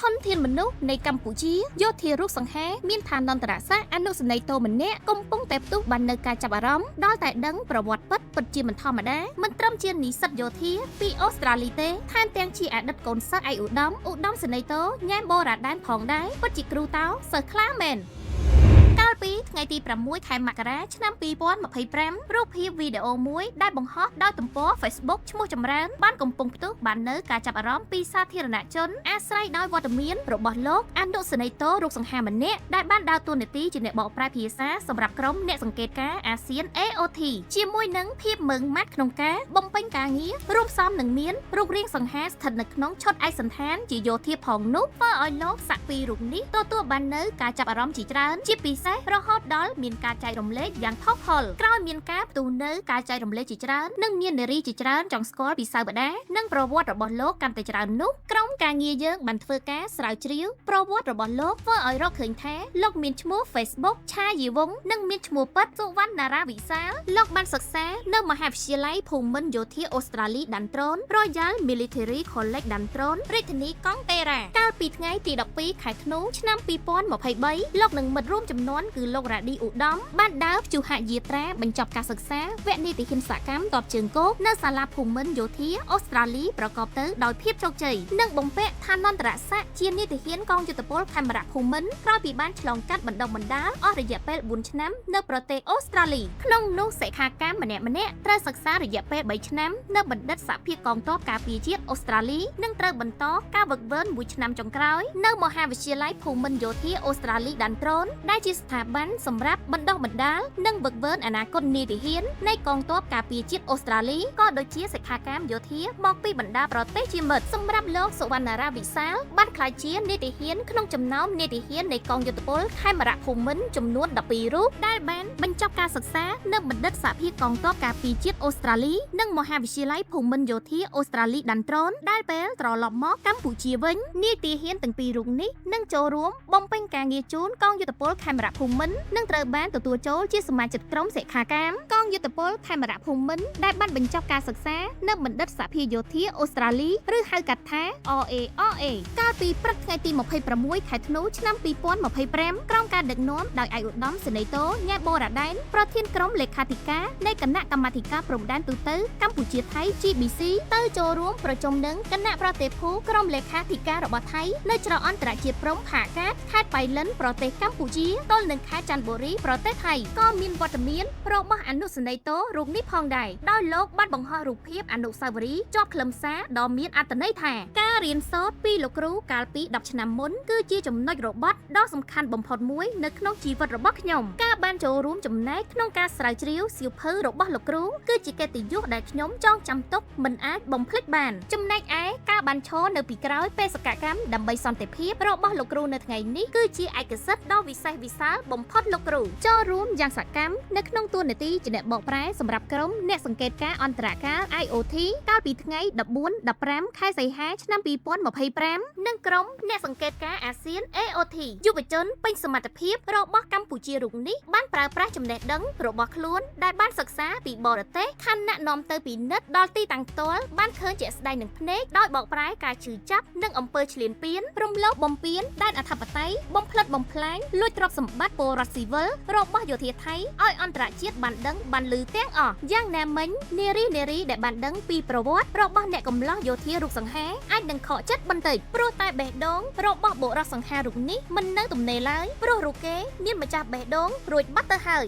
ធនធានមនុស្សនៃកម្ពុជាយោធារូបសង្ហាមានឋានន្តរស័ក្តិអនុសេនីយ៍តូម្នាក់កំពុងតែផ្ទុះបាននៅការចាប់អារម្មណ៍ដល់តែដឹងប្រវត្តិពិតជាមិនធម្មតាមិនត្រឹមជានិស្សិតយោធាពីអូស្ត្រាលីទេថែមទាំងជាអតីតកូនសិស្សឯកឧត្តមសេនីយ៍តូញ៉ែមបូរ៉ាដែនផងដែរពិតជាគ្រូតោសិស្សខ្លាំងមែនកាលពីថ្ងៃទី6ខែមករាឆ្នាំ2025រូបភាពវីដេអូមួយដែលបង្ហោះដោយទំព័រ Facebook ឈ្មោះចម្រើនបានកំពុងផ្ទុះបាននៅការចាប់អារម្មណ៍ពីសាធារណជនអាស្រ័យដោយវត្តមានរបស់លោកអនុសេនីយ៍តូរូបសង្ហាម្នាក់ដែលបានដើរតួនាទីជាអ្នកបកប្រែភាសាសម្រាប់ក្រុមអ្នកសង្កេតការណ៍អាស៊ាន AOT ជាមួយនឹងភាពម៉ឺងម៉ាត់ក្នុងការបំពេញការងាររួមផ្សំនឹងមានរូបរាងសង្ហាស្ថិតនៅក្នុងឈុតឯកសណ្ឋានជាយោធាផងនោះធ្វើឲ្យលោកសាក់ពីរូបនេះទទួលបាននៅការចាប់អារម្មណ៍ជាច្រើនជាពិសេសរហូតដល់មានការចែករំលែកយ៉ាងផុសផុលក្រោយមានការផ្ទុះនៅការចែករំលែកជាច្រើននិងមាននារីជាច្រើនចង់ស្គាល់ពីសៅបដានិងប្រវត្តិរបស់លោកកាន់តែច្រើននោះក្រុមការងារយើងបានធ្វើការស្រាវជ្រាវប្រវត្តិរបស់លោកធ្វើឲ្យរកឃើញថាលោកមានឈ្មោះ Facebook ឆាយីវងនិងមានឈ្មោះពិតសុវណ្ណារាវិសាលលោកបានសិក្សានៅមហាវិទ្យាល័យភូមិន្ទយោធាអូស្ត្រាលីដានត្រូន Royal Military College ដានត្រូនរាជធានីកុងតេរ៉ាកាលពីថ្ងៃទី12ខែធ្នូឆ្នាំ2023លោកនឹងមិត្តរួមចំនួនគឺលោករ៉ាឌីឧត្តមបានដើរព្យុហយាត្រាបញ្ចប់ការសិក្សាវគ្គនីតិហ៊ានសកម្មតបជើងគោកនៅសាលាភូមិន្ទយោធាអូស្ត្រាលីប្រកបទៅដោយភាពជោគជ័យនិងបំពាក់ឋានន្តរស័ក្តិជានីតិហ៊ានកងយុទ្ធពលខេមរៈភូមិន្ទក្រោយពីបានឆ្លងកាត់បណ្ដុះបណ្ដាលអស់រយៈពេល4ឆ្នាំនៅប្រទេសអូស្ត្រាលីក្នុងនោះសិក្ខាកាមម្នាក់ត្រូវសិក្សារយៈពេល3ឆ្នាំនៅបណ្ឌិតសហភាពកងទ័ពការពារជាតិអូស្ត្រាលីនិងត្រូវបន្តការវឹកវើ1ឆ្នាំចុងក្រោយនៅមហាវិទ្យាល័យភូមិន្ទយោធាអូស្ត្រាលីដានត្រូនដែលជាស្ថាប័នសម្រាប់បណ្ដុះបណ្ដាលនិងវឹកវើអនាគតនីតិហ៊ាននៃកងទ័ពការពារជាតិអូស្ត្រាលីក៏ដូចជាសិក្ខាកាមយោធាមកពីបណ្ដាប្រទេសជាមិត្តសម្រាប់លោកសុវណ្ណារាវិសាលបានក្លាយជានីតិហ៊ានក្នុងចំណោមនីតិហ៊ាននៃកងយុទ្ធពលខេមរៈភូមិន្ទចំនួន12រូបដែលបានបញ្ចប់ការសិក្សានៅបណ្ឌិតសហភាពកងទ័ពការពារជាតិអូស្ត្រាលីនិងមហាវិទ្យាល័យភូមិន្ទយោធាអូស្ត្រាលីដានត្រូនដែលពេលត្រឡប់មកកម្ពុជាវិញនីតិហ៊ានទាំងពីររូបនេះនឹងចូលរួមបំពេញការងារជូនកងយុទ្ធពលខេមរៈភូមិន្ទនិងត្រូវបានទទួលចូលជាសមាជិកក្រុមសិក្ខាកាមកងយុទ្ធពលខេមរៈភូមិន្ទដែលបានបញ្ចប់ការសិក្សានៅបណ្ឌិតសហភាពយោធាអូស្ត្រាលីឬហៅកាត់ថា RARA កាលពីព្រឹកថ្ងៃទី26ខែធ្នូឆ្នាំ2025ក្រុមការដឹកនាំដោយឯកឧត្តមសេនីយ៍តូញ៉ែបូរ៉ាដែនប្រធានក្រុមលេខាធិការនៃគណៈកម្មាធិការព្រំដែនទូទៅកម្ពុជាថៃ GBC ទៅចូលរួមប្រជុំនឹងគណៈប្រតិភូក្រុមលេខាធិការរបស់ថៃនៅច្រកអន្តរជាតិព្រំផាកាតខេត្តបៃលិនប្រទេសកម្ពុជាទល់នឹងខេត្តចន្ទបុរីប្រទេសថៃក៏មានវត្តមានរបស់អនុសេនីយ៍តូរូបនេះផងដែរដោយលោកបានបង្ហោះរូបភាពអនុស្សាវរីយ៍ជាប់ខ្លឹមសារដ៏មានអត្ថន័យថាការរៀនសូត្រពីលោកគ្រូកាលពី10ឆ្នាំមុនគឺជាចំណុចរបត់ដ៏សំខាន់បំផុតមួយនៅក្នុងជីវិតរបស់ខ្ញុំការបានចូលរួមចំណែកក្នុងការស្រាវជ្រាវសៀវភៅរបស់លោកគ្រូគឺជាកិត្តិយសដែលខ្ញុំចងចាំទុកមិនអាចបំភ្លេចបានចំណែកឯការបានឈរនៅពីក្រោយបេសកកម្មដើម្បីសន្តិភាពរបស់លោកគ្រូនៅថ្ងៃនេះគឺជាឯកសិទ្ធិដ៏វិសេសវិសាលបំផុតលោកគ្រូចូលរួមយ៉ាងសកម្មនៅក្នុងតួនាទីជាអ្នកបកប្រែសម្រាប់ក្រុមអ្នកសង្កេតការណ៍អន្តរកាល IOT កាលពីថ្ងៃ14-15 ខែសីហាឆ្នាំ2025និងក្រុមអ្នកសង្កេតការណ៍អាស៊ាន AOT យុវជនពេញសមត្ថភាពរបស់កម្ពុជារូបនេះបានប្រើប្រាស់ចំណេះដឹងរបស់ខ្លួនដែលបានសិក្សាពីបរទេសខណៈនាំទៅពិនិត្យដល់ទីតាំងផ្ទាល់បានឃើញជាក់ស្ដែងនឹងភ្នែកដោយបកប្រែការឈឺចាប់និងអំពើឈ្លានពានរំលោភបំពានដែនអធិបតេយ្យបំផ្លិចបំផ្លាញលួចទ្រព្យសម្បត្តិពលរដ្ឋស៊ីវិលរបស់យោធាថៃឲ្យអន្តរជាតិបានដឹងបានឮទាំងអស់យ៉ាងណាមិញនារីដែលបានដឹងពីប្រវត្តិរបស់អ្នកកំឡោះយោធារូបសង្ហាអាចនឹងខកចិត្តបន្តិចព្រោះតែបេះដូងរបស់បុរសសង្ហារូបនេះមិននៅទំនេរឡើយព្រោះរូបគេមានម្ចាស់បេះដូងរួចបាត់ទៅហើយ